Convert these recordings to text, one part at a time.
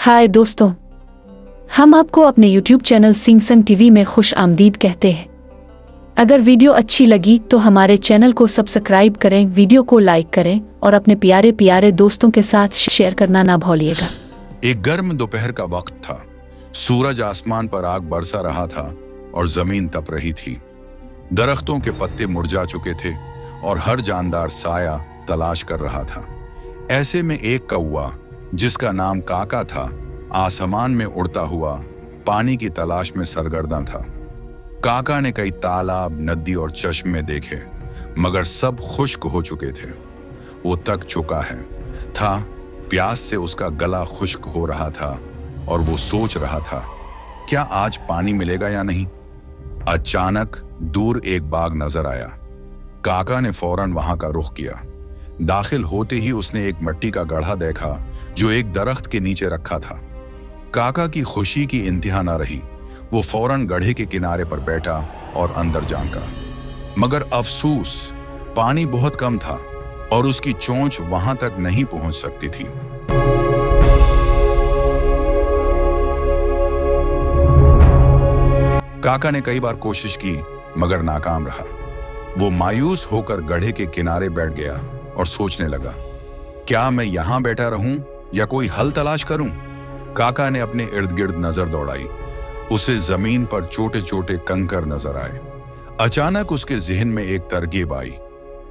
हाय दोस्तों, हम आपको अपने YouTube चैनल सिंग संग टीवी में खुश आमदीद कहते हैं। अगर वीडियो अच्छी लगी तो हमारे चैनल को सब्सक्राइब करें, वीडियो को लाइक करें और अपने प्यारे प्यारे दोस्तों के साथ शेयर करना ना भूलिएगा। एक गर्म दोपहर का वक्त था। सूरज आसमान पर आग बरसा रहा था और जमीन तप रही थी। दरख्तों के पत्ते मुरझा चुके थे और हर जानदार साया तलाश कर रहा था। ऐसे में एक कौवा जिसका नाम काका था, आसमान में उड़ता हुआ पानी की तलाश में सरगर्दा था। काका ने कई तालाब, नदी और चश्मे देखे, मगर सब खुश्क हो चुके थे। वो थक चुका था, प्यास से उसका गला खुश्क हो रहा था और वो सोच रहा था, क्या आज पानी मिलेगा या नहीं। अचानक दूर एक बाग नजर आया। काका ने फौरन वहां का रुख किया। दाखिल होते ही उसने एक मिट्टी का गड्ढा देखा जो एक दरख्त के नीचे रखा था। काका की खुशी की इंतहा न रही। वो फौरन गड्ढे के किनारे पर बैठा और अंदर झांका, मगर अफसोस, पानी बहुत कम था और उसकी चोंच वहां तक नहीं पहुंच सकती थी। काका ने कई बार कोशिश की मगर नाकाम रहा। वो मायूस होकर गड्ढे के किनारे बैठ गया और सोचने लगा, क्या मैं यहां बैठा रहूं या कोई हल तलाश करूं। काका ने अपने इर्द गिर्द नजर दौड़ाई। उसे जमीन पर छोटे छोटे कंकर नजर आए। अचानक उसके जहन में एक तरकीब आई।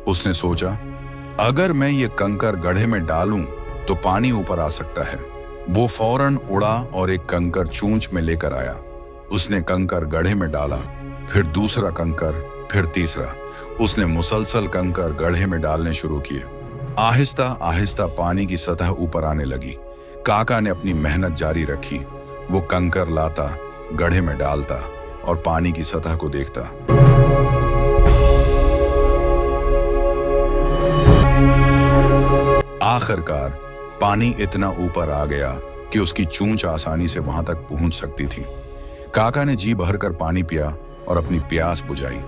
उसने सोचा, अगर मैं ये कंकर गड्ढे में डालूं तो पानी ऊपर आ सकता है। वो फौरन उड़ा और एक कंकर चूंच में लेकर आया। उसने कंकर गड्ढे में डाला, फिर दूसरा कंकर, फिर तीसरा। उसने मुसलसल कंकर गड्ढे में डालने शुरू किए। आहिस्ता आहिस्ता पानी की सतह ऊपर आने लगी। काका ने अपनी मेहनत जारी रखी। वो कंकर लाता, गड्ढे में डालता और पानी की सतह को देखता। आखिरकार पानी इतना ऊपर आ गया कि उसकी चूंच आसानी से वहां तक पहुंच सकती थी। काका ने जी भरकर पानी पिया और अपनी प्यास बुझाई।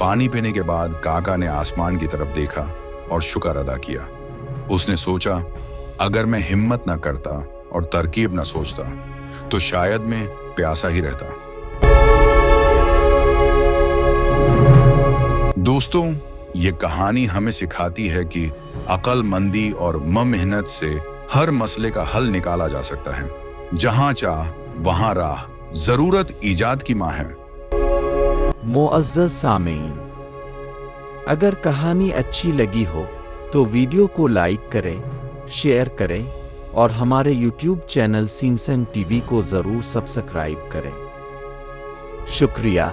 पानी पीने के बाद काका ने आसमान की तरफ देखा और शुक्र अदा किया। उसने सोचा, अगर मैं हिम्मत न करता और तरकीब न सोचता तो शायद मैं प्यासा ही रहता। दोस्तों, ये कहानी हमें सिखाती है कि अक्लमंदी और मेहनत से हर मसले का हल निकाला जा सकता है। जहां चाह वहां राह, जरूरत ईजाद की मां है। मुअज़्ज़ज़ सामीन, अगर कहानी अच्छी लगी हो तो वीडियो को लाइक करें, शेयर करें और हमारे YouTube चैनल सिंग संग टीवी को ज़रूर सब्सक्राइब करें। शुक्रिया।